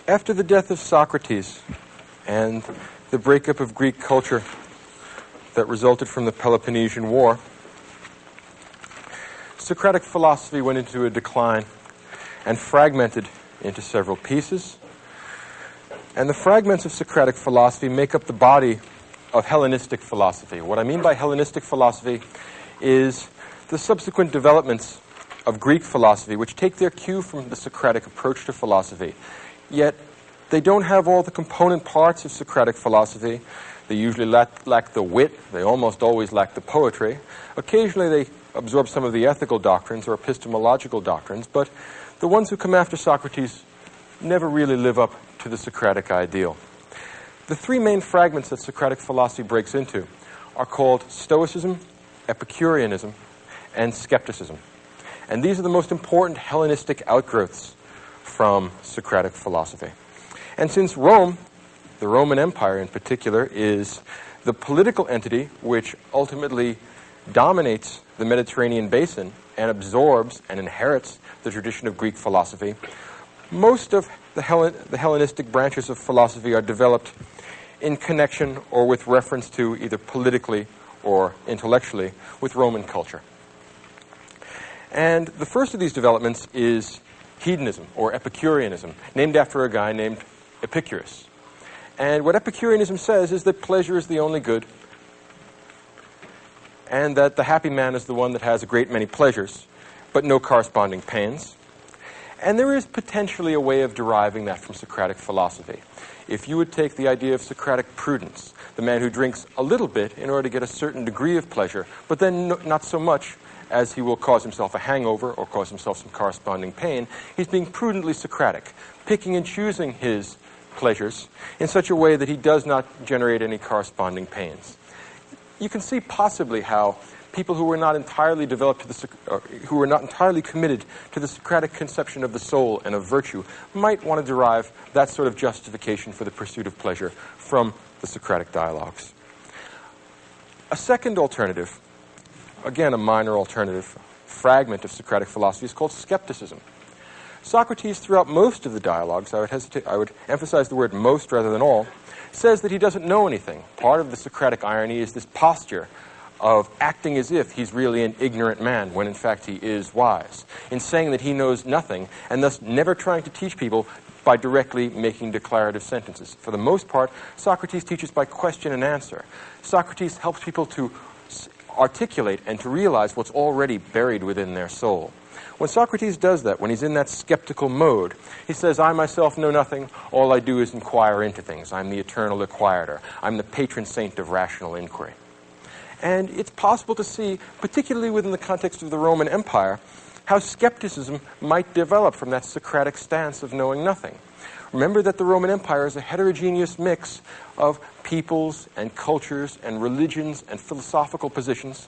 After the death of Socrates and the breakup of Greek culture that resulted from the Peloponnesian War, Socratic philosophy went into a decline and fragmented into several pieces. And the fragments of Socratic philosophy make up the body of Hellenistic philosophy. What I mean by Hellenistic philosophy is the subsequent developments of Greek philosophy, which take their cue from the Socratic approach to philosophy. Yet they don't have all the component parts of Socratic philosophy. They usually lack the wit. They almost always lack the poetry. Occasionally they absorb some of the ethical doctrines or epistemological doctrines, but the ones who come after Socrates never really live up to the Socratic ideal. The three main fragments that Socratic philosophy breaks into are called Stoicism, Epicureanism, and Skepticism. And these are the most important Hellenistic outgrowths from Socratic philosophy. And since Rome, the Roman Empire in particular, is the political entity which ultimately dominates the Mediterranean basin and absorbs and inherits the tradition of Greek philosophy, most of the Hellenistic branches of philosophy are developed in connection or with reference to, either politically or intellectually, with Roman culture. And the first of these developments is hedonism, or Epicureanism, named after a guy named Epicurus. And what Epicureanism says is that pleasure is the only good, and that the happy man is the one that has a great many pleasures, but no corresponding pains. And there is potentially a way of deriving that from Socratic philosophy. If you would take the idea of Socratic prudence, the man who drinks a little bit in order to get a certain degree of pleasure, but then not so much as he will cause himself a hangover or cause himself some corresponding pain, he's being prudently Socratic, picking and choosing his pleasures in such a way that he does not generate any corresponding pains. You can see possibly how people who were not entirely developed who were not entirely committed to the Socratic conception of the soul and of virtue might want to derive that sort of justification for the pursuit of pleasure from the Socratic dialogues. A second alternative, again a minor alternative, fragment of Socratic philosophy is called skepticism. Socrates, throughout most of the dialogues, I would emphasize the word most rather than all, says that he doesn't know anything. Part of the Socratic irony is this posture of acting as if he's really an ignorant man when in fact he is wise, in saying that he knows nothing and thus never trying to teach people by directly making declarative sentences. For the most part, Socrates teaches by question and answer. Socrates helps people to articulate and to realize what's already buried within their soul. When Socrates does that, when he's in that skeptical mode, he says, I myself know nothing, all I do is inquire into things. I'm the eternal inquirer. I'm the patron saint of rational inquiry. And it's possible to see, particularly within the context of the Roman Empire, how skepticism might develop from that Socratic stance of knowing nothing. Remember that the Roman Empire is a heterogeneous mix of peoples and cultures and religions and philosophical positions.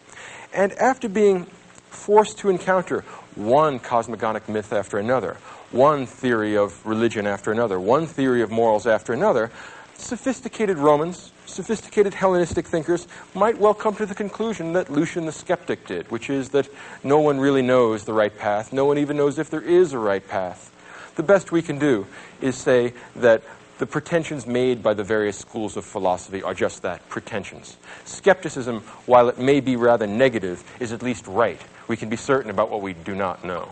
And after being forced to encounter one cosmogonic myth after another, one theory of religion after another, one theory of morals after another, sophisticated Romans, sophisticated Hellenistic thinkers might well come to the conclusion that Lucian the skeptic did, which is that no one really knows the right path. No one even knows if there is a right path. The best we can do is say that the pretensions made by the various schools of philosophy are just that, pretensions. Skepticism, while it may be rather negative, is at least right. We can be certain about what we do not know.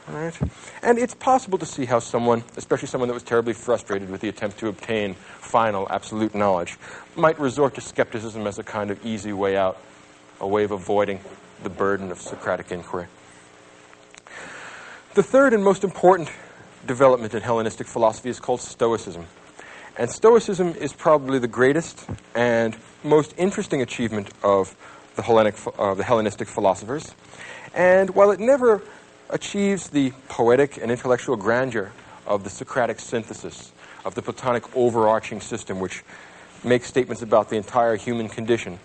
All right? And it's possible to see how someone, especially someone that was terribly frustrated with the attempt to obtain final, absolute knowledge, might resort to skepticism as a kind of easy way out, a way of avoiding the burden of Socratic inquiry. The third and most important development in Hellenistic philosophy is called Stoicism. And Stoicism is probably the greatest and most interesting achievement of the Hellenistic philosophers. And while it never achieves the poetic and intellectual grandeur of the Socratic synthesis, of the Platonic overarching system which makes statements about the entire human condition,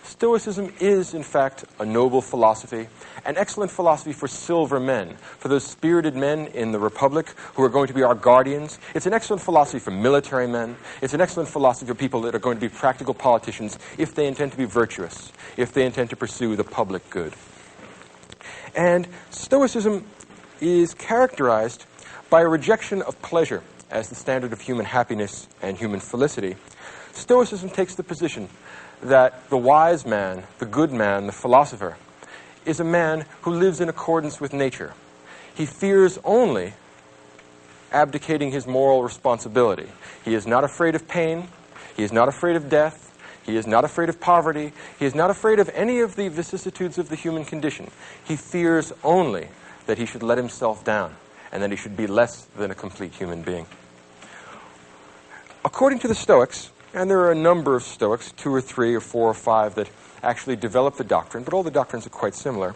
Stoicism is, in fact, a noble philosophy, an excellent philosophy for silver men, for those spirited men in the Republic who are going to be our guardians. It's an excellent philosophy for military men. It's an excellent philosophy for people that are going to be practical politicians if they intend to be virtuous, if they intend to pursue the public good. And Stoicism is characterized By a rejection of pleasure as the standard of human happiness and human felicity, Stoicism takes the position that the wise man, the good man, the philosopher, is a man who lives in accordance with nature. He fears only abdicating his moral responsibility. He is not afraid of pain. He is not afraid of death. He is not afraid of poverty. He is not afraid of any of the vicissitudes of the human condition. He fears only that he should let himself down and that he should be less than a complete human being. According to the Stoics, and there are a number of Stoics, 2 or 3 or 4 or 5, that actually develop the doctrine, but all the doctrines are quite similar.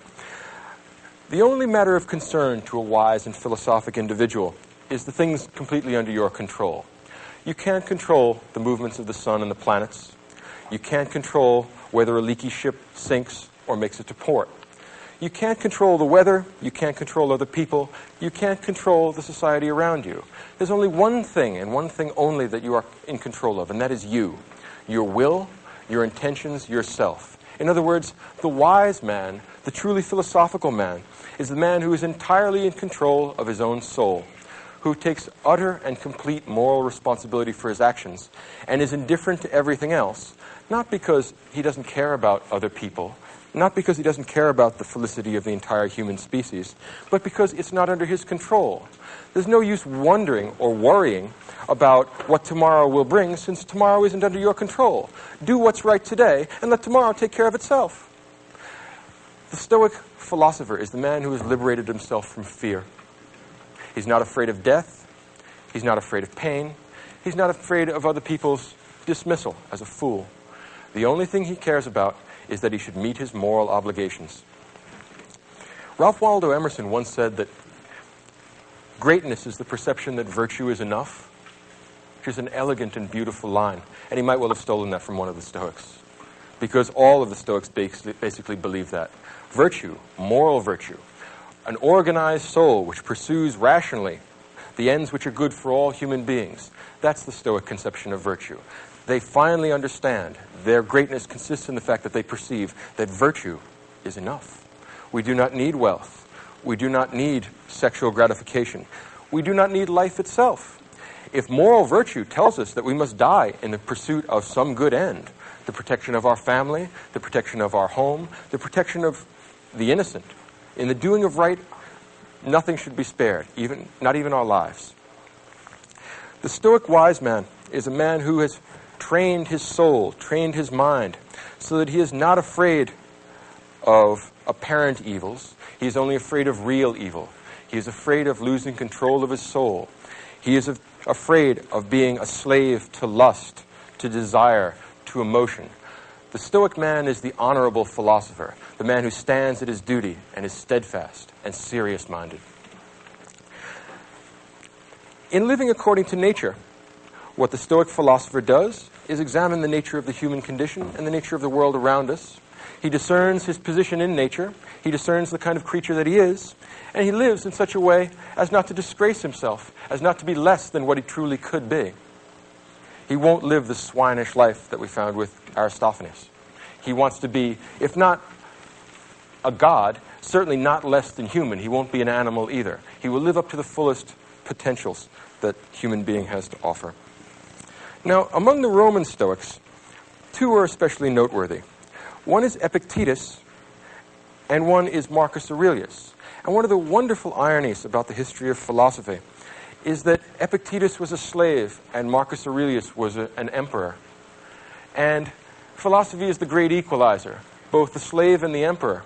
The only matter of concern to a wise and philosophic individual is the things completely under your control. You can't control the movements of the sun and the planets. You can't control whether a leaky ship sinks or makes it to port. You can't control the weather. You can't control other people. You can't control the society around you. There's only one thing, and one thing only, that you are in control of, and that is you. Your will, your intentions, yourself. In other words, the wise man, the truly philosophical man, is the man who is entirely in control of his own soul, who takes utter and complete moral responsibility for his actions, and is indifferent to everything else, not because he doesn't care about other people, not because he doesn't care about the felicity of the entire human species, but because it's not under his control. There's no use wondering or worrying about what tomorrow will bring, since tomorrow isn't under your control. Do what's right today, and let tomorrow take care of itself. The Stoic philosopher is the man who has liberated himself from fear. He's not afraid of death. He's not afraid of pain. He's not afraid of other people's dismissal as a fool. The only thing he cares about is that he should meet his moral obligations. Ralph Waldo Emerson once said that greatness is the perception that virtue is enough, which is an elegant and beautiful line. And he might well have stolen that from one of the Stoics, because all of the Stoics basically believe that. Virtue, moral virtue, an organized soul which pursues rationally the ends which are good for all human beings, that's the Stoic conception of virtue. They finally understand their greatness consists in the fact that they perceive that virtue is enough. We do not need wealth. We do not need sexual gratification. We do not need life itself. If moral virtue tells us that we must die in the pursuit of some good end, the protection of our family, the protection of our home, the protection of the innocent, in the doing of right, nothing should be spared, not even our lives. The Stoic wise man is a man who has trained his soul, trained his mind, so that he is not afraid of apparent evils. He is only afraid of real evil. He is afraid of losing control of his soul. He is afraid of being a slave to lust, to desire, to emotion. The Stoic man is the honorable philosopher, the man who stands at his duty and is steadfast and serious-minded. In living according to nature, what the Stoic philosopher does is examine the nature of the human condition and the nature of the world around us. He discerns his position in nature. He discerns the kind of creature that he is. And he lives in such a way as not to disgrace himself, as not to be less than what he truly could be. He won't live the swinish life that we found with Aristophanes. He wants to be, if not a god, certainly not less than human. He won't be an animal either. He will live up to the fullest potentials that human being has to offer. Now, among the Roman Stoics, two are especially noteworthy. One is Epictetus, and one is Marcus Aurelius. And one of the wonderful ironies about the history of philosophy is that Epictetus was a slave and Marcus Aurelius was an emperor. And philosophy is the great equalizer. Both the slave and the emperor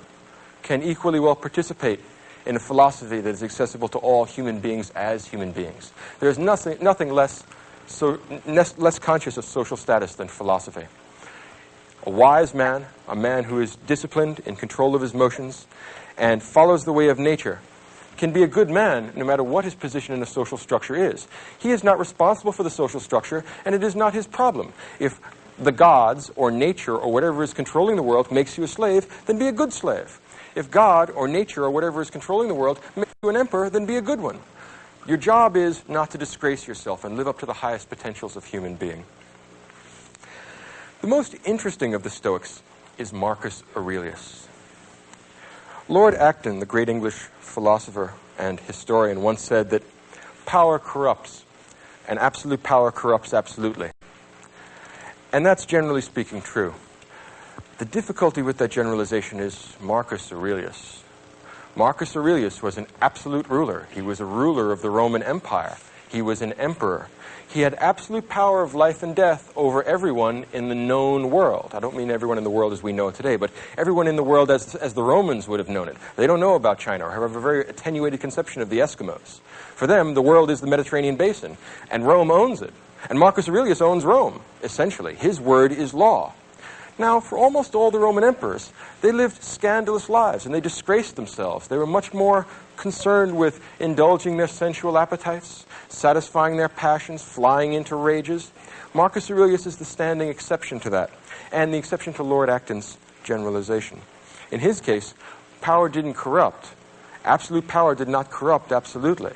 can equally well participate in a philosophy that is accessible to all human beings as human beings. There is nothing less conscious of social status than philosophy. A wise man, a man who is disciplined, in control of his motions, and follows the way of nature, can be a good man no matter what his position in the social structure is. He is not responsible for the social structure, and it is not his problem. If the gods or nature or whatever is controlling the world makes you a slave, then be a good slave. If God or nature or whatever is controlling the world makes you an emperor, then be a good one. Your job is not to disgrace yourself and live up to the highest potentials of human being. The most interesting of the Stoics is Marcus Aurelius. Lord Acton, the great English philosopher and historian, once said that power corrupts, and absolute power corrupts absolutely. And that's generally speaking true. The difficulty with that generalization is Marcus Aurelius. Marcus Aurelius was an absolute ruler. He was a ruler of the Roman Empire. He was an emperor. He had absolute power of life and death over everyone in the known world. I don't mean everyone in the world as we know it today, but everyone in the world as the Romans would have known it. They don't know about China or have a very attenuated conception of the Eskimos. For them, the world is the Mediterranean basin, and Rome owns it. And Marcus Aurelius owns Rome, essentially. His word is law. Now, for almost all the Roman emperors, they lived scandalous lives, and they disgraced themselves. They were much more concerned with indulging their sensual appetites, satisfying their passions, flying into rages. Marcus Aurelius is the standing exception to that, and the exception to Lord Acton's generalization. In his case, power didn't corrupt. Absolute power did not corrupt absolutely.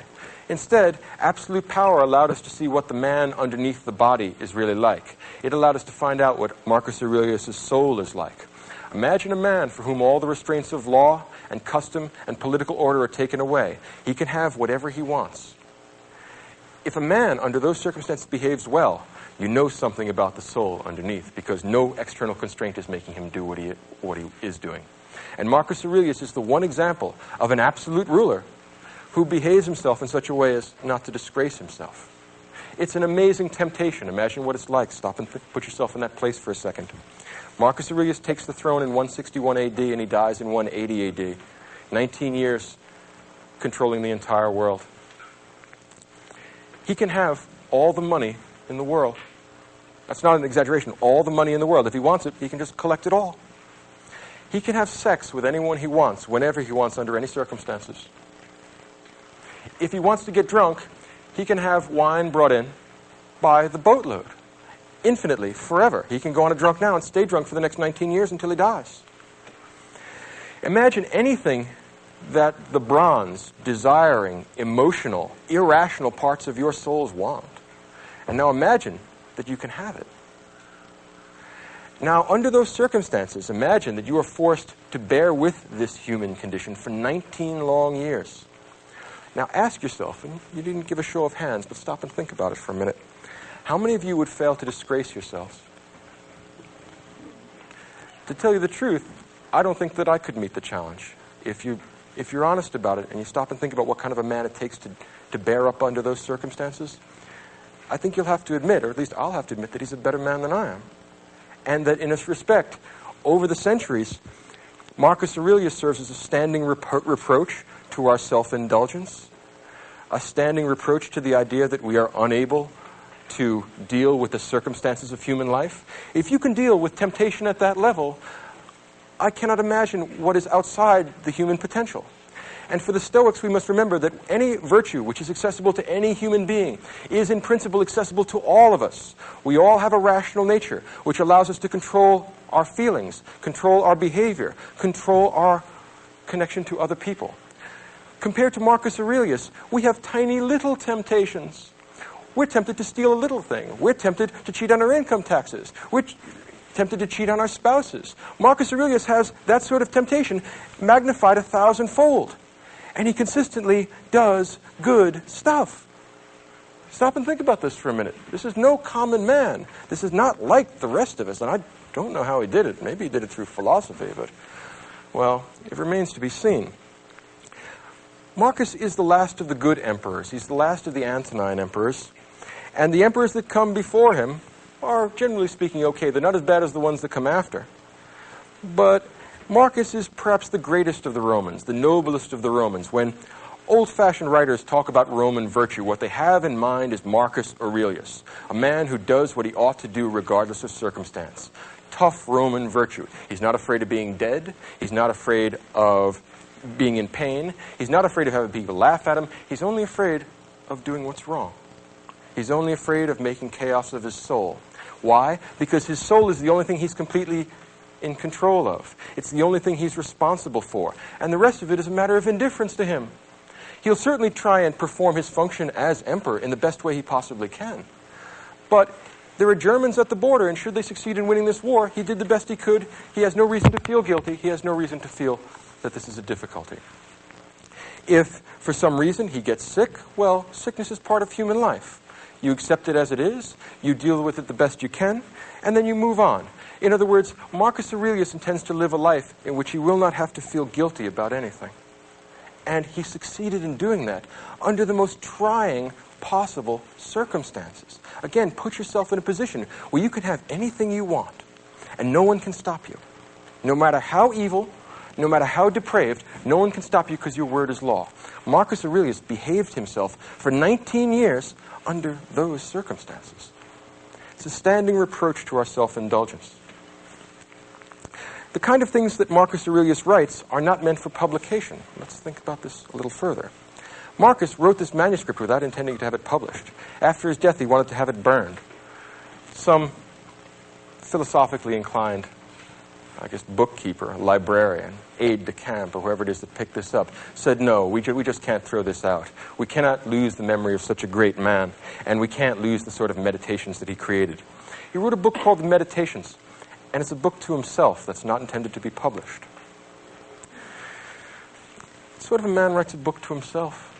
Instead, absolute power allowed us to see what the man underneath the body is really like. It allowed us to find out what Marcus Aurelius' soul is like. Imagine a man for whom all the restraints of law and custom and political order are taken away. He can have whatever he wants. If a man under those circumstances behaves well, you know something about the soul underneath, because no external constraint is making him do what he is doing. And Marcus Aurelius is the one example of an absolute ruler who behaves himself in such a way as not to disgrace himself. It's an amazing temptation. Imagine what it's like. Stop and put yourself in that place for a second. Marcus Aurelius takes the throne in 161 AD and he dies in 180 AD. 19 years controlling the entire world. He can have all the money in the world. That's not an exaggeration. All the money in the world. If he wants it, he can just collect it all. He can have sex with anyone he wants, whenever he wants, under any circumstances. If he wants to get drunk, he can have wine brought in by the boatload, infinitely, forever. He can go on a drunk now and stay drunk for the next 19 years until he dies. Imagine anything that the bronze, desiring, emotional, irrational parts of your souls want. And now imagine that you can have it. Now, under those circumstances, imagine that you are forced to bear with this human condition for 19 long years. Now ask yourself, and you didn't give a show of hands, but stop and think about it for a minute. How many of you would fail to disgrace yourselves? To tell you the truth, I don't think that I could meet the challenge. If you're honest about it and you stop and think about what kind of a man it takes to bear up under those circumstances, I think you'll have to admit, or at least I'll have to admit, that he's a better man than I am. And that in this respect, over the centuries, Marcus Aurelius serves as a standing reproach to our self-indulgence, a standing reproach to the idea that we are unable to deal with the circumstances of human life. If you can deal with temptation at that level, I cannot imagine what is outside the human potential. And for the Stoics, we must remember that any virtue which is accessible to any human being is in principle accessible to all of us. We all have a rational nature which allows us to control our feelings, control our behavior, control our connection to other people. Compared to Marcus Aurelius, we have tiny little temptations. We're tempted to steal a little thing. We're tempted to cheat on our income taxes. We're tempted to cheat on our spouses. Marcus Aurelius has that sort of temptation magnified 1,000-fold. And he consistently does good stuff. Stop and think about this for a minute. This is no common man. This is not like the rest of us. And I don't know how he did it. Maybe he did it through philosophy, but, well, it remains to be seen. Marcus is the last of the good emperors. He's the last of the Antonine emperors. And the emperors that come before him are, generally speaking, okay. They're not as bad as the ones that come after. But Marcus is perhaps the greatest of the Romans, the noblest of the Romans. When old-fashioned writers talk about Roman virtue, what they have in mind is Marcus Aurelius, a man who does what he ought to do regardless of circumstance. Tough Roman virtue. He's not afraid of being dead. He's not afraid of being in pain. He's not afraid of having people laugh at him. He's only afraid of doing what's wrong. He's only afraid of making chaos of his soul. Why? Because his soul is the only thing he's completely in control of. It's the only thing he's responsible for. And the rest of it is a matter of indifference to him. He'll certainly try and perform his function as emperor in the best way he possibly can. But there are Germans at the border, and should they succeed in winning this war, he did the best he could. He has no reason to feel guilty. He has no reason to feel that this is a difficulty. If, for some reason, he gets sick, well, sickness is part of human life. You accept it as it is, you deal with it the best you can, and then you move on. In other words, Marcus Aurelius intends to live a life in which he will not have to feel guilty about anything. And he succeeded in doing that under the most trying possible circumstances. Again, put yourself in a position where you can have anything you want, and no one can stop you. No matter how evil, no matter how depraved, no one can stop you because your word is law. Marcus Aurelius behaved himself for 19 years under those circumstances. It's a standing reproach to our self-indulgence. The kind of things that Marcus Aurelius writes are not meant for publication. Let's think about this a little further. Marcus wrote this manuscript without intending to have it published. After his death, he wanted to have it burned. Some philosophically inclined, bookkeeper, librarian, aide-de-camp, or whoever it is that picked this up, said, no, we just can't throw this out. We cannot lose the memory of such a great man, and we can't lose the sort of meditations that he created. He wrote a book called The Meditations, and it's a book to himself that's not intended to be published. What sort of a man writes a book to himself?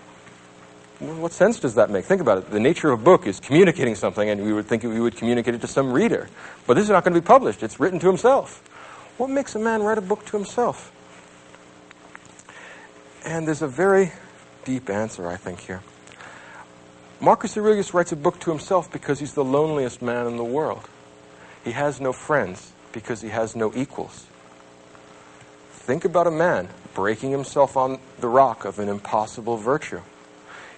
Well, what sense does that make? Think about it. The nature of a book is communicating something, and we would think we would communicate it to some reader. But this is not going to be published. It's written to himself. What makes a man write a book to himself? And there's a very deep answer, I think, here. Marcus Aurelius writes a book to himself because he's the loneliest man in the world. He has no friends because he has no equals. Think about a man breaking himself on the rock of an impossible virtue.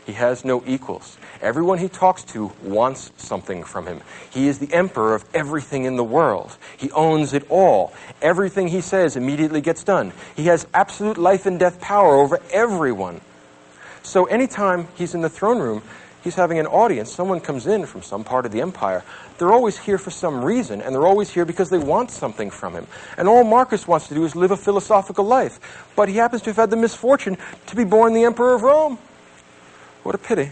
He has no equals. Everyone he talks to wants something from him. He is the emperor of everything in the world. He owns it all. Everything he says immediately gets done. He has absolute life and death power over everyone. So anytime he's in the throne room, he's having an audience, someone comes in from some part of the empire, they're always here for some reason, and they're always here because they want something from him. And all Marcus wants to do is live a philosophical life. But he happens to have had the misfortune to be born the emperor of Rome. What a pity.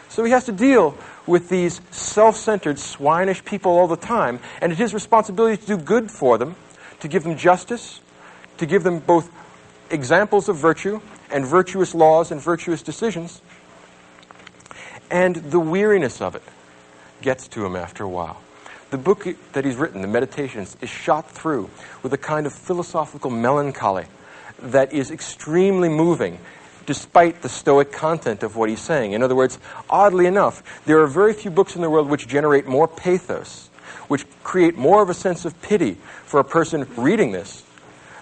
So he has to deal with these self-centered, swinish people all the time, and it's his responsibility to do good for them, to give them justice, to give them both examples of virtue and virtuous laws and virtuous decisions. And the weariness of it gets to him after a while. The book that he's written, The Meditations, is shot through with a kind of philosophical melancholy that is extremely moving, despite the stoic content of what he's saying. In other words, oddly enough, there are very few books in the world which generate more pathos, which create more of a sense of pity for a person reading this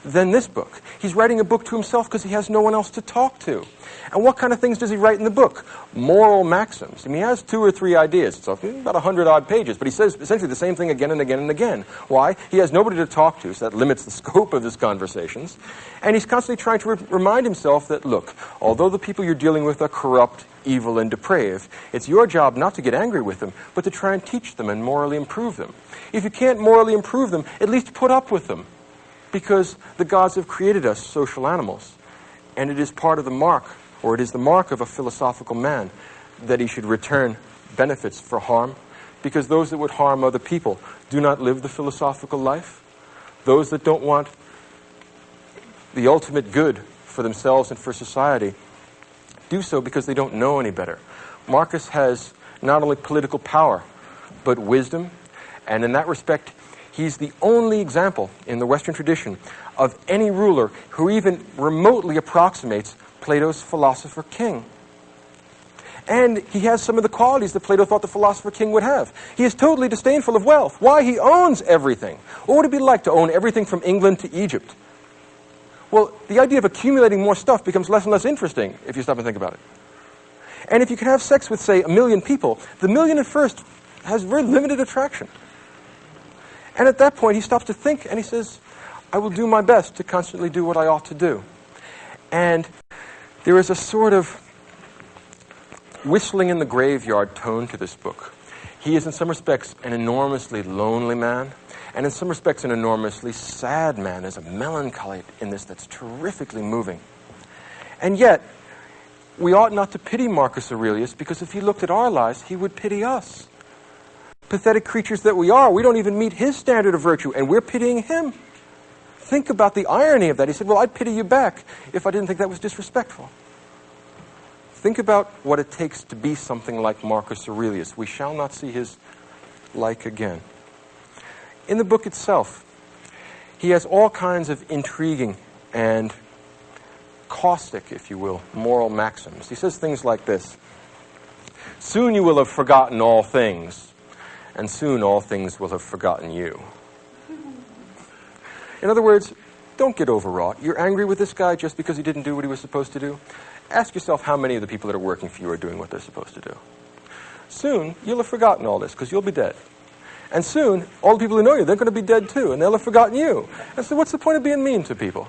than this book. He's writing a book to himself because he has no one else to talk to. And what kind of things does he write in the book? Moral maxims. I mean, he has 2 or 3 ideas. It's about 100-odd pages, but he says essentially the same thing again and again and again. Why? He has nobody to talk to, so that limits the scope of his conversations. And he's constantly trying to remind himself that, look, although the people you're dealing with are corrupt, evil, and depraved, it's your job not to get angry with them, but to try and teach them and morally improve them. If you can't morally improve them, at least put up with them, because the gods have created us social animals, and it is part of the mark, or it is the mark of a philosophical man, that he should return benefits for harm, because those that would harm other people do not live the philosophical life. Those that don't want the ultimate good for themselves and for society do so because they don't know any better. Marcus has not only political power, but wisdom, and in that respect, he's the only example in the Western tradition of any ruler who even remotely approximates Plato's philosopher king. And he has some of the qualities that Plato thought the philosopher king would have. He is totally disdainful of wealth. Why? He owns everything. What would it be like to own everything from England to Egypt? Well, the idea of accumulating more stuff becomes less and less interesting if you stop and think about it. And if you can have sex with, say, 1 million people, the million at first has very limited attraction. And at that point, he stops to think, and he says, I will do my best to constantly do what I ought to do. And there is a sort of whistling in the graveyard tone to this book. He is, in some respects, an enormously lonely man, and in some respects, an enormously sad man. There's a melancholy in this that's terrifically moving. And yet, we ought not to pity Marcus Aurelius, because if he looked at our lives, he would pity us. Pathetic creatures that we are, we don't even meet his standard of virtue, and we're pitying him. Think about the irony of that. He said, well, I'd pity you back if I didn't think that was disrespectful. Think about what it takes to be something like Marcus Aurelius. We shall not see his like again. In the book itself, he has all kinds of intriguing and caustic, if you will, moral maxims. He says things like this: "Soon you will have forgotten all things, and soon all things will have forgotten you." In other words, don't get overwrought. You're angry with this guy just because he didn't do what he was supposed to do? Ask yourself how many of the people that are working for you are doing what they're supposed to do. Soon, you'll have forgotten all this because you'll be dead. And soon, all the people who know you, they're going to be dead too, and they'll have forgotten you. And so what's the point of being mean to people?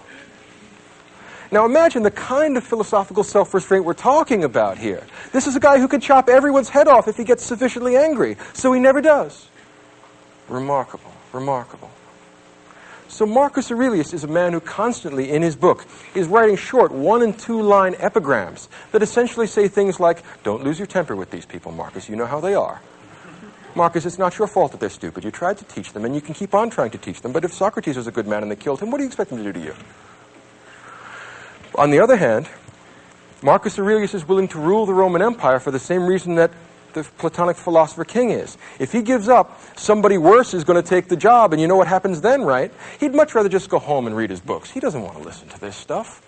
Now imagine the kind of philosophical self-restraint we're talking about here. This is a guy who can chop everyone's head off if he gets sufficiently angry, so he never does. Remarkable, remarkable. So Marcus Aurelius is a man who constantly, in his book, is writing short 1- and 2-line epigrams that essentially say things like, "Don't lose your temper with these people, Marcus, you know how they are. Marcus, it's not your fault that they're stupid. You tried to teach them, and you can keep on trying to teach them, but if Socrates was a good man and they killed him, what do you expect them to do to you?" On the other hand, Marcus Aurelius is willing to rule the Roman Empire for the same reason that the Platonic philosopher King is. If he gives up, somebody worse is going to take the job, and you know what happens then, right? He'd much rather just go home and read his books. He doesn't want to listen to this stuff.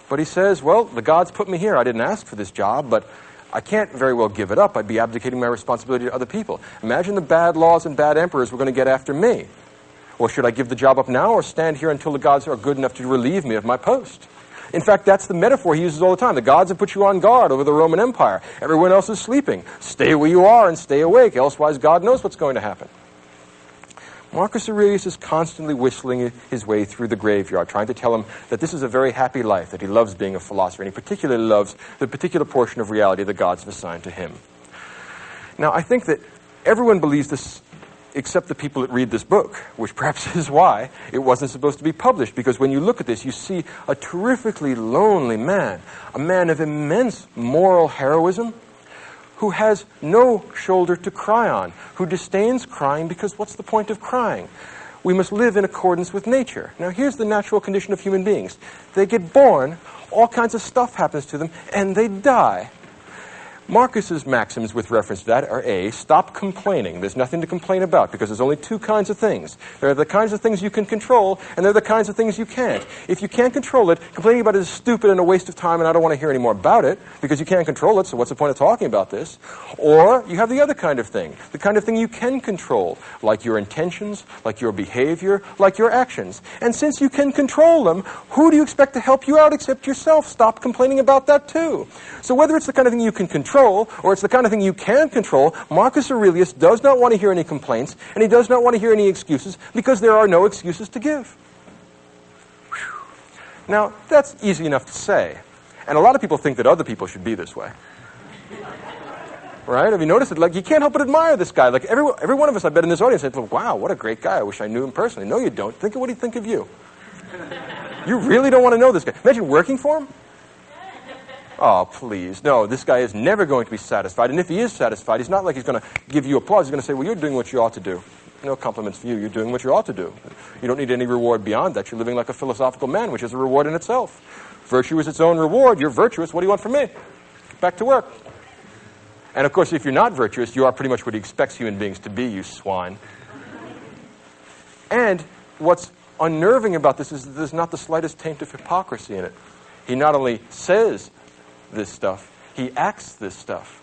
But he says, well, the gods put me here. I didn't ask for this job, but I can't very well give it up. I'd be abdicating my responsibility to other people. Imagine the bad laws and bad emperors were going to get after me. Well, should I give the job up now or stand here until the gods are good enough to relieve me of my post? In fact, that's the metaphor he uses all the time. The gods have put you on guard over the Roman Empire. Everyone else is sleeping. Stay where you are and stay awake, elsewise God knows what's going to happen. Marcus Aurelius is constantly whistling his way through the graveyard, trying to tell him that this is a very happy life, that he loves being a philosopher, and he particularly loves the particular portion of reality the gods have assigned to him. Now, I think that everyone believes this except the people that read this book, which perhaps is why it wasn't supposed to be published, because when you look at this, you see a terrifically lonely man, a man of immense moral heroism, who has no shoulder to cry on, who disdains crying because what's the point of crying? We must live in accordance with nature. Now here's the natural condition of human beings. They get born, all kinds of stuff happens to them, and they die. Marcus's maxims with reference to that are A, stop complaining. There's nothing to complain about because there's only two kinds of things. There are the kinds of things you can control, and there are the kinds of things you can't. If you can't control it, complaining about it is stupid and a waste of time, and I don't want to hear any more about it because you can't control it, so what's the point of talking about this? Or you have the other kind of thing, the kind of thing you can control, like your intentions, like your behavior, like your actions. And since you can control them, who do you expect to help you out except yourself? Stop complaining about that too. So whether it's the kind of thing you can control, or it's the kind of thing you can't control, Marcus Aurelius does not want to hear any complaints, and he does not want to hear any excuses, because there are no excuses to give. Whew. Now, that's easy enough to say, and a lot of people think that other people should be this way. Right? Have you noticed it? Like, you can't help but admire this guy. Like, every one of us, I bet, in this audience said, wow, what a great guy. I wish I knew him personally. No, you don't. Think of what he'd think of you. You really don't want to know this guy. Imagine working for him. Oh, please. No, this guy is never going to be satisfied. And if he is satisfied, he's not like he's going to give you applause. He's going to say, well, you're doing what you ought to do. No compliments for you. You're doing what you ought to do. You don't need any reward beyond that. You're living like a philosophical man, which is a reward in itself. Virtue is its own reward. You're virtuous. What do you want from me? Get back to work. And, of course, if you're not virtuous, you are pretty much what he expects human beings to be, you swine. And what's unnerving about this is that there's not the slightest taint of hypocrisy in it. He not only says this stuff, he acts this stuff.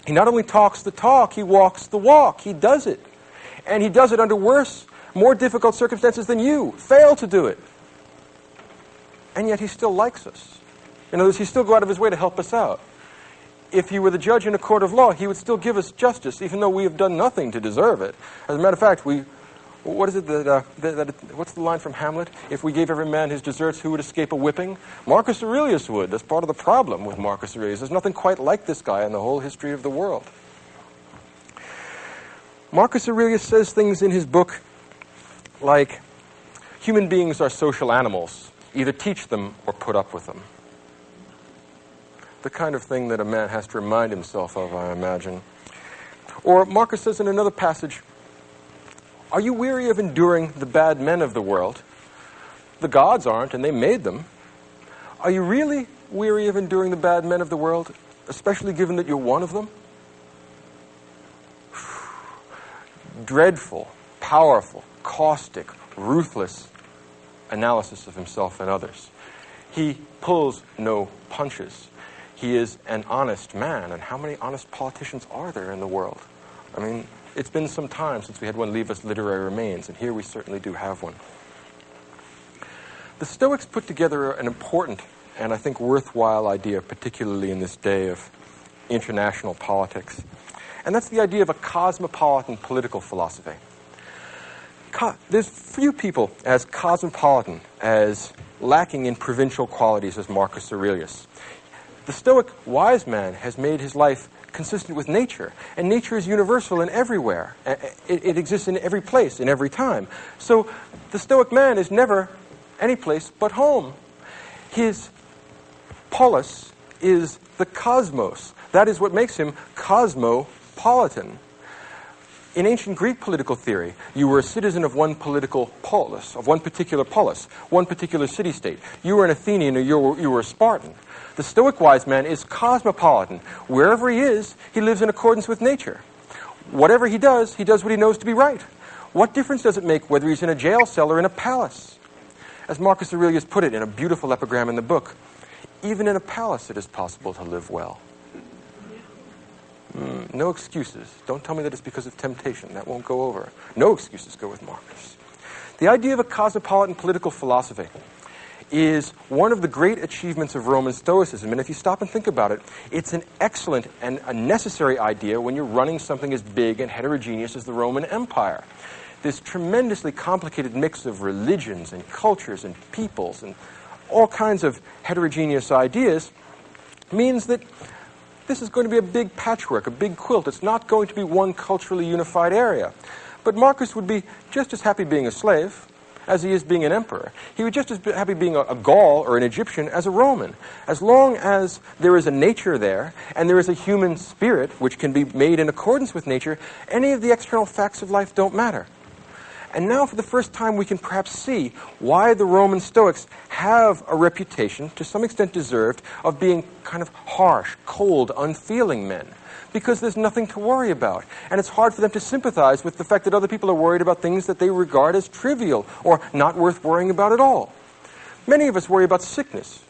He not only talks the talk, he walks the walk. He does it. And he does it under worse, more difficult circumstances than you fail to do it. And yet he still likes us. In other words, he still go out of his way to help us out. If he were the judge in a court of law, he would still give us justice, even though we have done nothing to deserve it. As a matter of fact, what is it what's the line from Hamlet? If we gave every man his deserts, who would escape a whipping? Marcus Aurelius would. That's part of the problem with Marcus Aurelius. There's nothing quite like this guy in the whole history of the world. Marcus Aurelius says things in his book like, human beings are social animals. Either teach them or put up with them. The kind of thing that a man has to remind himself of, I imagine. Or Marcus says in another passage, are you weary of enduring the bad men of the world? The gods aren't, and they made them. Are you really weary of enduring the bad men of the world, especially given that you're one of them? Dreadful, powerful, caustic, ruthless analysis of himself and others. He pulls no punches. He is an honest man, and how many honest politicians are there in the world? I mean, it's been some time since we had one leave us literary remains, and here we certainly do have one. The Stoics put together an important and I think worthwhile idea, particularly in this day of international politics, and that's the idea of a cosmopolitan political philosophy. There's few people as cosmopolitan, as lacking in provincial qualities as Marcus Aurelius. The Stoic wise man has made his life consistent with nature, and nature is universal and everywhere. It exists in every place, in every time. So the Stoic man is never any place but home. His polis is the cosmos. That is what makes him cosmopolitan. In ancient Greek political theory, you were a citizen of one political polis, of one particular polis, one particular city-state. You were an Athenian or you were a Spartan. The Stoic wise man is cosmopolitan. Wherever he is, he lives in accordance with nature. Whatever he does what he knows to be right. What difference does it make whether he's in a jail cell or in a palace? As Marcus Aurelius put it in a beautiful epigram in the book, even in a palace it is possible to live well. No excuses. Don't tell me that it's because of temptation. That won't go over. No excuses go with Marcus. The idea of a cosmopolitan political philosophy is one of the great achievements of Roman Stoicism. And if you stop and think about it, it's an excellent and a necessary idea when you're running something as big and heterogeneous as the Roman Empire. This tremendously complicated mix of religions and cultures and peoples and all kinds of heterogeneous ideas means that this is going to be a big patchwork, a big quilt. It's not going to be one culturally unified area. But Marcus would be just as happy being a slave as he is being an emperor. He would just as be happy being a Gaul or an Egyptian as a Roman. As long as there is a nature there and there is a human spirit which can be made in accordance with nature, any of the external facts of life don't matter. And now for the first time we can perhaps see why the Roman Stoics have a reputation, to some extent deserved, of being kind of harsh, cold, unfeeling men. Because there's nothing to worry about. And it's hard for them to sympathize with the fact that other people are worried about things that they regard as trivial or not worth worrying about at all. Many of us worry about sickness.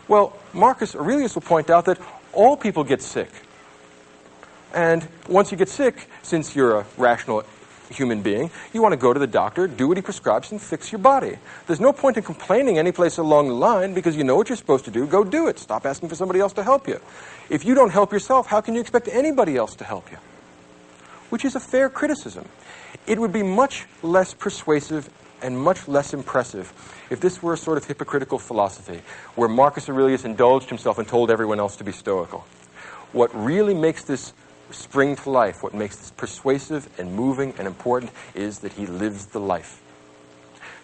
Well, Marcus Aurelius will point out that all people get sick. And once you get sick, since you're a rational human being, you want to go to the doctor, do what he prescribes, and fix your body. There's no point in complaining any place along the line because you know what you're supposed to do. Go do it. Stop asking for somebody else to help you. If you don't help yourself, how can you expect anybody else to help you? Which is a fair criticism. It would be much less persuasive and much less impressive if this were a sort of hypocritical philosophy where Marcus Aurelius indulged himself and told everyone else to be stoical. What really makes this spring to life, what makes this persuasive and moving and important, is that he lives the life.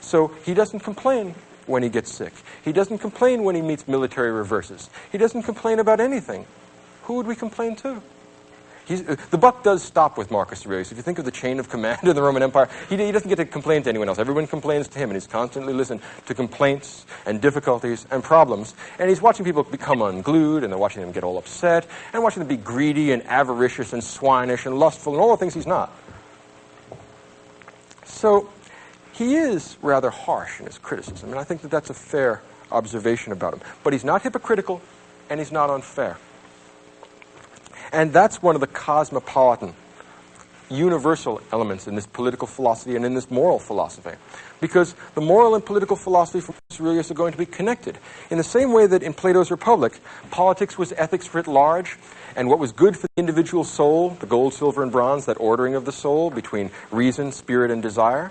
So he doesn't complain when he gets sick. He doesn't complain when he meets military reverses. He doesn't complain about anything. Who would we complain to? The buck does stop with Marcus Aurelius. If you think of the chain of command in the Roman Empire, he doesn't get to complain to anyone else. Everyone complains to him, and he's constantly listening to complaints and difficulties and problems. And he's watching people become unglued, and they're watching them get all upset, and watching them be greedy and avaricious and swinish and lustful and all the things he's not. So he is rather harsh in his criticism, and I think that that's a fair observation about him. But he's not hypocritical, and he's not unfair. And that's one of the cosmopolitan, universal elements in this political philosophy and in this moral philosophy. Because the moral and political philosophy from Aurelius are going to be connected. In the same way that in Plato's Republic, politics was ethics writ large, and what was good for the individual soul, the gold, silver, and bronze, that ordering of the soul between reason, spirit, and desire.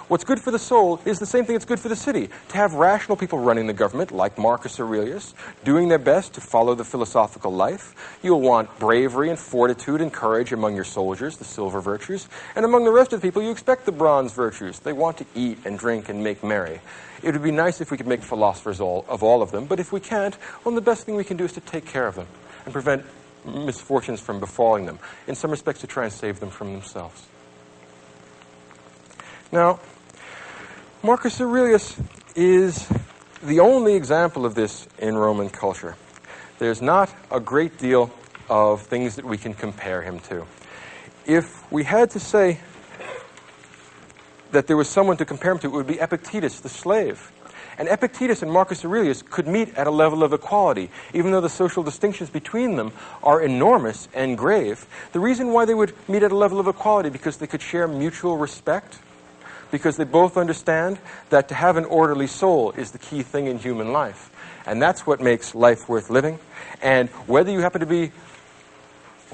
What's good for the soul is the same thing that's good for the city. To have rational people running the government, like Marcus Aurelius, doing their best to follow the philosophical life. You'll want bravery and fortitude and courage among your soldiers, the silver virtues. And among the rest of the people, you expect the bronze virtues. They want to eat and drink and make merry. It would be nice if we could make philosophers of all of them, but if we can't, well, the best thing we can do is to take care of them and prevent misfortunes from befalling them. In some respects, to try and save them from themselves. Now, Marcus Aurelius is the only example of this in Roman culture. There's not a great deal of things that we can compare him to. If we had to say that there was someone to compare him to, it would be Epictetus, the slave. And Epictetus and Marcus Aurelius could meet at a level of equality, even though the social distinctions between them are enormous and grave. The reason why they would meet at a level of equality because they could share mutual respect, because they both understand that to have an orderly soul is the key thing in human life. And that's what makes life worth living. And whether you happen to be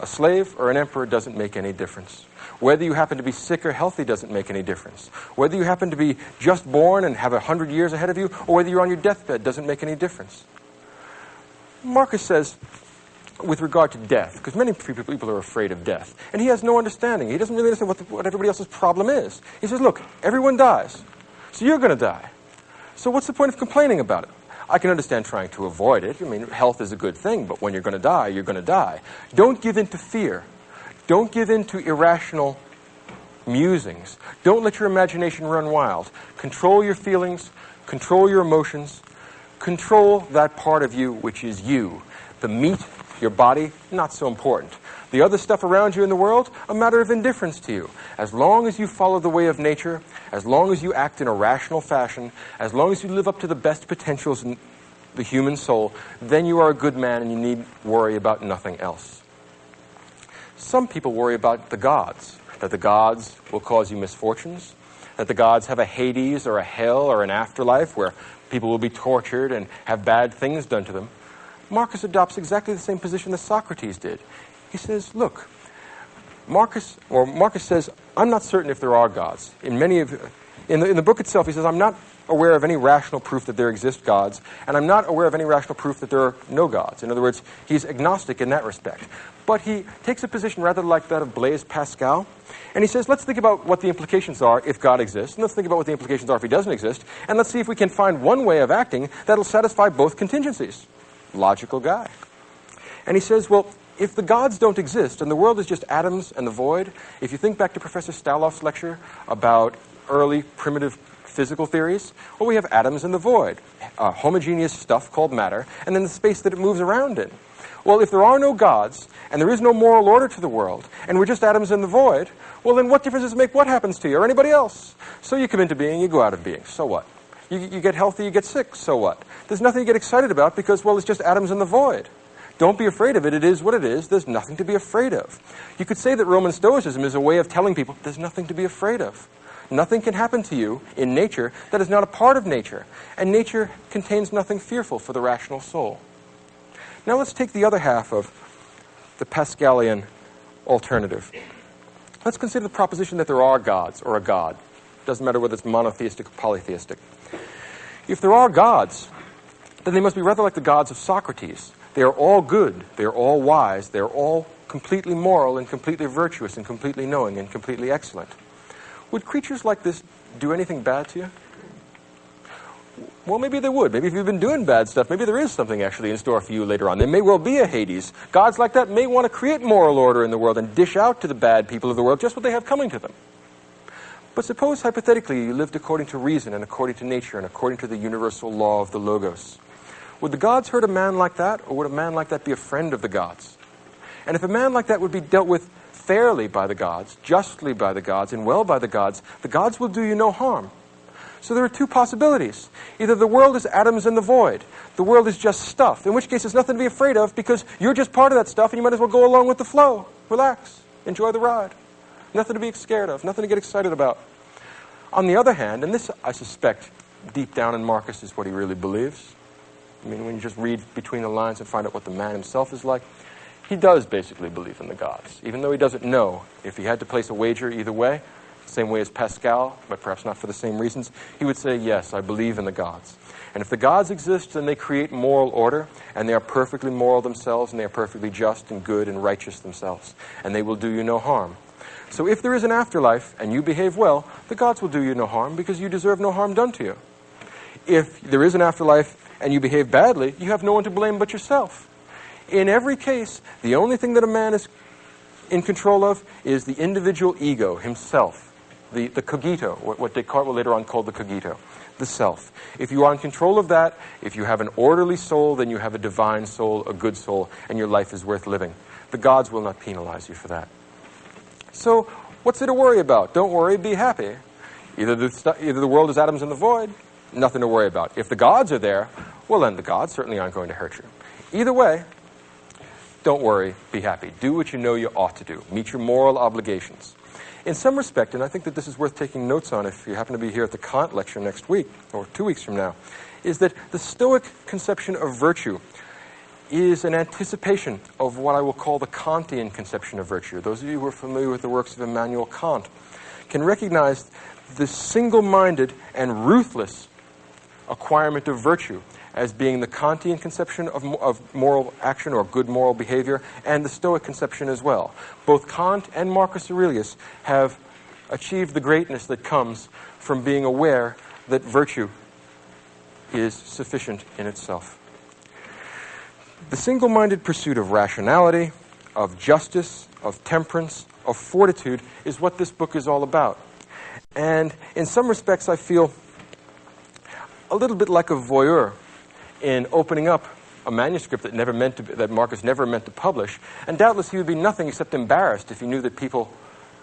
a slave or an emperor doesn't make any difference. Whether you happen to be sick or healthy doesn't make any difference. Whether you happen to be just born and have 100 years ahead of you, or whether you're on your deathbed doesn't make any difference. Marcus says, with regard to death, because many people are afraid of death, and he has no understanding. He doesn't really understand what everybody else's problem is. He says, look, everyone dies, so you're going to die. So what's the point of complaining about it? I can understand trying to avoid it. I mean, health is a good thing, but when you're going to die, you're going to die. Don't give in to fear. Don't give in to irrational musings. Don't let your imagination run wild. Control your feelings. Control your emotions. Control that part of you which is you. The meat, your body, not so important. The other stuff around you in the world, a matter of indifference to you. As long as you follow the way of nature, as long as you act in a rational fashion, as long as you live up to the best potentials in the human soul, then you are a good man and you need worry about nothing else. Some people worry about the gods, that the gods will cause you misfortunes, that the gods have a Hades or a hell or an afterlife where people will be tortured and have bad things done to them. Marcus adopts exactly the same position that Socrates did. He says, look, Marcus says, I'm not certain if there are gods. In the book itself, he says, I'm not aware of any rational proof that there exist gods, and I'm not aware of any rational proof that there are no gods. In other words, he's agnostic in that respect. But he takes a position rather like that of Blaise Pascal, and he says, let's think about what the implications are if God exists, and let's think about what the implications are if he doesn't exist, and let's see if we can find one way of acting that'll satisfy both contingencies. Logical guy. And he says, well, if the gods don't exist and the world is just atoms and the void, if you think back to Professor Staloff's lecture about early primitive physical theories, well, we have atoms and the void, homogeneous stuff called matter, and then the space that it moves around in. Well, if there are no gods and there is no moral order to the world and we're just atoms in the void, well, then what difference does it make what happens to you or anybody else? So you come into being, you go out of being. So what? You get healthy, you get sick. So what? There's nothing to get excited about because, well, it's just atoms in the void. Don't be afraid of it. It is what it is. There's nothing to be afraid of. You could say that Roman Stoicism is a way of telling people there's nothing to be afraid of. Nothing can happen to you in nature that is not a part of nature. And nature contains nothing fearful for the rational soul. Now let's take the other half of the Pascalian alternative. Let's consider the proposition that there are gods or a god. Doesn't matter whether it's monotheistic or polytheistic. If there are gods, then they must be rather like the gods of Socrates. They are all good. They are all wise. They are all completely moral and completely virtuous and completely knowing and completely excellent. Would creatures like this do anything bad to you? Well, maybe they would. Maybe if you've been doing bad stuff, maybe there is something actually in store for you later on. There may well be a Hades. Gods like that may want to create moral order in the world and dish out to the bad people of the world just what they have coming to them. But suppose, hypothetically, you lived according to reason and according to nature and according to the universal law of the Logos. Would the gods hurt a man like that, or would a man like that be a friend of the gods? And if a man like that would be dealt with fairly by the gods, justly by the gods, and well by the gods will do you no harm. So there are two possibilities. Either the world is atoms in the void. The world is just stuff, in which case there's nothing to be afraid of because you're just part of that stuff and you might as well go along with the flow. Relax. Enjoy the ride. Nothing to be scared of. Nothing to get excited about. On the other hand, and this I suspect deep down in Marcus is what he really believes. I mean, when you just read between the lines and find out what the man himself is like, he does basically believe in the gods, even though he doesn't know. If he had to place a wager either way, same way as Pascal, but perhaps not for the same reasons, he would say, yes, I believe in the gods. And if the gods exist, then they create moral order, and they are perfectly moral themselves, and they are perfectly just and good and righteous themselves, and they will do you no harm. So if there is an afterlife, and you behave well, the gods will do you no harm, because you deserve no harm done to you. If there is an afterlife, and you behave badly, you have no one to blame but yourself. In every case, the only thing that a man is in control of is the individual ego, himself. the cogito, what Descartes will later on call the cogito, the self. If you are in control of that, if you have an orderly soul, then you have a divine soul, a good soul, and your life is worth living. The gods will not penalize you for that. So, what's there to worry about? Don't worry, be happy. Either the world is atoms in the void, nothing to worry about. If the gods are there, well then the gods certainly aren't going to hurt you. Either way, don't worry, be happy. Do what you know you ought to do. Meet your moral obligations. In some respect, and I think that this is worth taking notes on if you happen to be here at the Kant lecture next week, or 2 weeks from now, is that the Stoic conception of virtue is an anticipation of what I will call the Kantian conception of virtue. Those of you who are familiar with the works of Immanuel Kant can recognize the single-minded and ruthless acquirement of virtue as being the Kantian conception of moral action or good moral behavior, and the Stoic conception as well. Both Kant and Marcus Aurelius have achieved the greatness that comes from being aware that virtue is sufficient in itself. The single-minded pursuit of rationality, of justice, of temperance, of fortitude is what this book is all about. And in some respects, I feel a little bit like a voyeur in opening up a manuscript that Marcus never meant to publish, and doubtless he would be nothing except embarrassed if he knew that people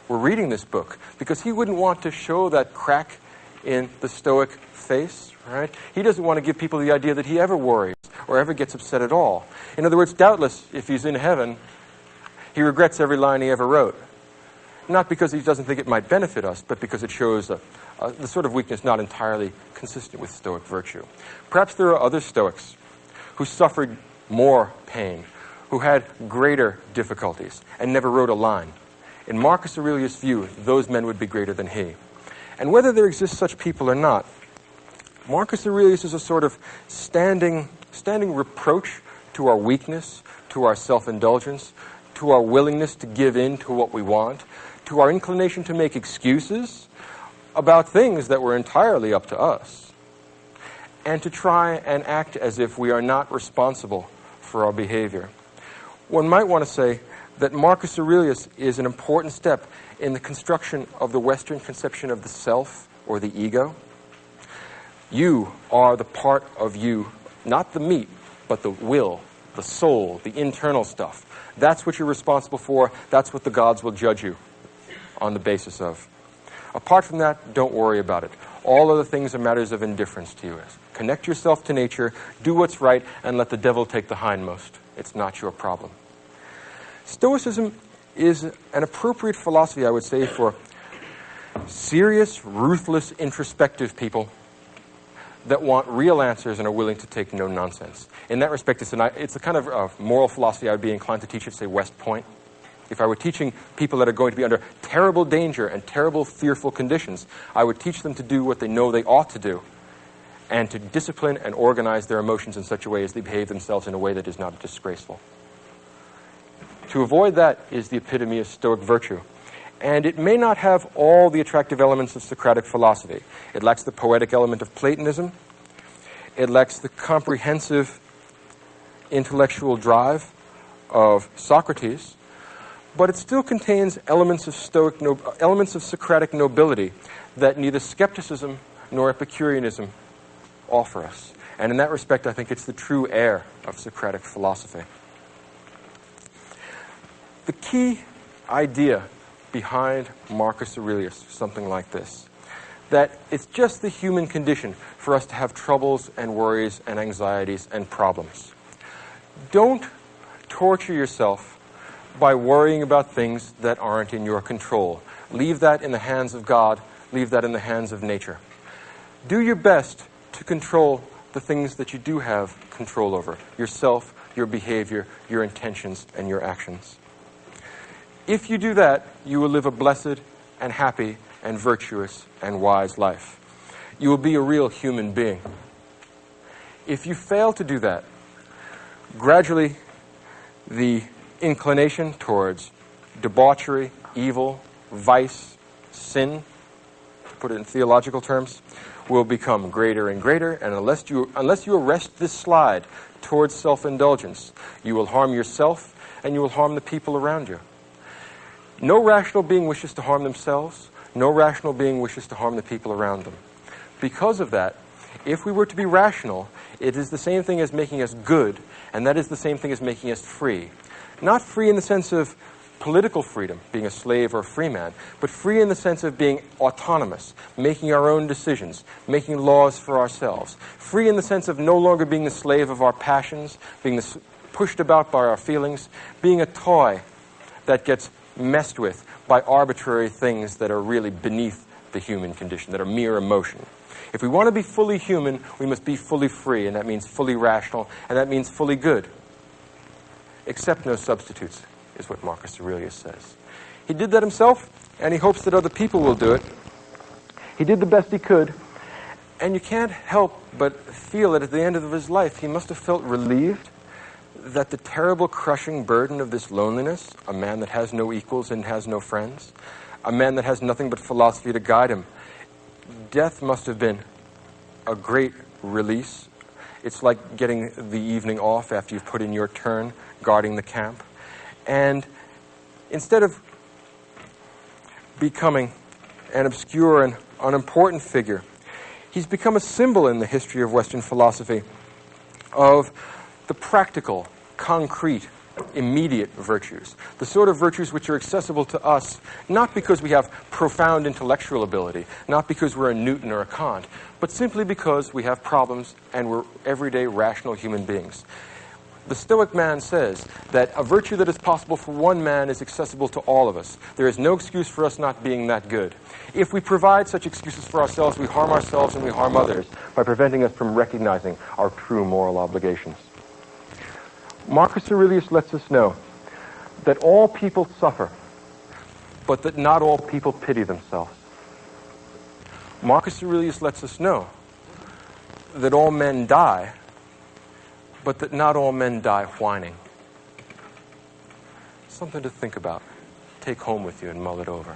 were reading this book, because he wouldn't want to show that crack in the Stoic face, right? He doesn't want to give people the idea that he ever worries or ever gets upset at all. In other words, doubtless, if he's in heaven, he regrets every line he ever wrote. Not because he doesn't think it might benefit us, but because it shows the sort of weakness not entirely consistent with Stoic virtue. Perhaps there are other Stoics who suffered more pain, who had greater difficulties, and never wrote a line. In Marcus Aurelius' view, those men would be greater than he. And whether there exist such people or not, Marcus Aurelius is a sort of standing reproach to our weakness, to our self-indulgence, to our willingness to give in to what we want, to our inclination to make excuses about things that were entirely up to us, and to try and act as if we are not responsible for our behavior. One might want to say that Marcus Aurelius is an important step in the construction of the Western conception of the self or the ego. You are the part of you, not the meat, but the will, the soul, the internal stuff. That's what you're responsible for. That's what the gods will judge you on the basis of. Apart from that, don't worry about it. All other things are matters of indifference to you. Connect yourself to nature, do what's right, and let the devil take the hindmost. It's not your problem. Stoicism is an appropriate philosophy, I would say, for serious, ruthless, introspective people that want real answers and are willing to take no nonsense. In that respect, it's the kind of moral philosophy I would be inclined to teach at, say, West Point. If I were teaching people that are going to be under terrible danger and terrible, fearful conditions, I would teach them to do what they know they ought to do, and to discipline and organize their emotions in such a way as they behave themselves in a way that is not disgraceful. To avoid that is the epitome of Stoic virtue. And it may not have all the attractive elements of Socratic philosophy. It lacks the poetic element of Platonism. It lacks the comprehensive intellectual drive of Socrates. But it still contains elements of Socratic nobility that neither skepticism nor Epicureanism offer us. And in that respect, I think it's the true heir of Socratic philosophy. The key idea behind Marcus Aurelius, something like this, that it's just the human condition for us to have troubles and worries and anxieties and problems. Don't torture yourself by worrying about things that aren't in your control. Leave that in the hands of God. Leave that in the hands of nature. Do your best to control the things that you do have control over: yourself, your behavior, your intentions, and your actions. If you do that, you will live a blessed and happy and virtuous and wise life. You will be a real human being. If you fail to do that, gradually the inclination towards debauchery, evil, vice, sin, to put it in theological terms, will become greater and greater, and unless you arrest this slide towards self-indulgence, you will harm yourself and you will harm the people around you. No rational being wishes to harm themselves. No rational being wishes to harm the people around them. Because of that, if we were to be rational, it is the same thing as making us good, and that is the same thing as making us free. Not free in the sense of political freedom, being a slave or a free man, but free in the sense of being autonomous, making our own decisions, making laws for ourselves. Free in the sense of no longer being the slave of our passions, being pushed about by our feelings, being a toy that gets messed with by arbitrary things that are really beneath the human condition, that are mere emotion. If we want to be fully human, we must be fully free, and that means fully rational, and that means fully good. Accept no substitutes, is what Marcus Aurelius says. He did that himself, and he hopes that other people will do it. He did the best he could, and you can't help but feel that at the end of his life, he must have felt relieved that the terrible crushing burden of this loneliness, a man that has no equals and has no friends, a man that has nothing but philosophy to guide him, death must have been a great release. It's like getting the evening off after you've put in your turn guarding the camp. And instead of becoming an obscure and unimportant figure, he's become a symbol in the history of Western philosophy of the practical, concrete, immediate virtues, the sort of virtues which are accessible to us, not because we have profound intellectual ability, not because we're a Newton or a Kant, but simply because we have problems and we're everyday rational human beings. The Stoic man says that a virtue that is possible for one man is accessible to all of us. There is no excuse for us not being that good. If we provide such excuses for ourselves, we harm ourselves and we harm others by preventing us from recognizing our true moral obligations. Marcus Aurelius lets us know that all people suffer, but that not all people pity themselves. Marcus Aurelius lets us know that all men die, but that not all men die whining. Something to think about. Take home with you and mull it over.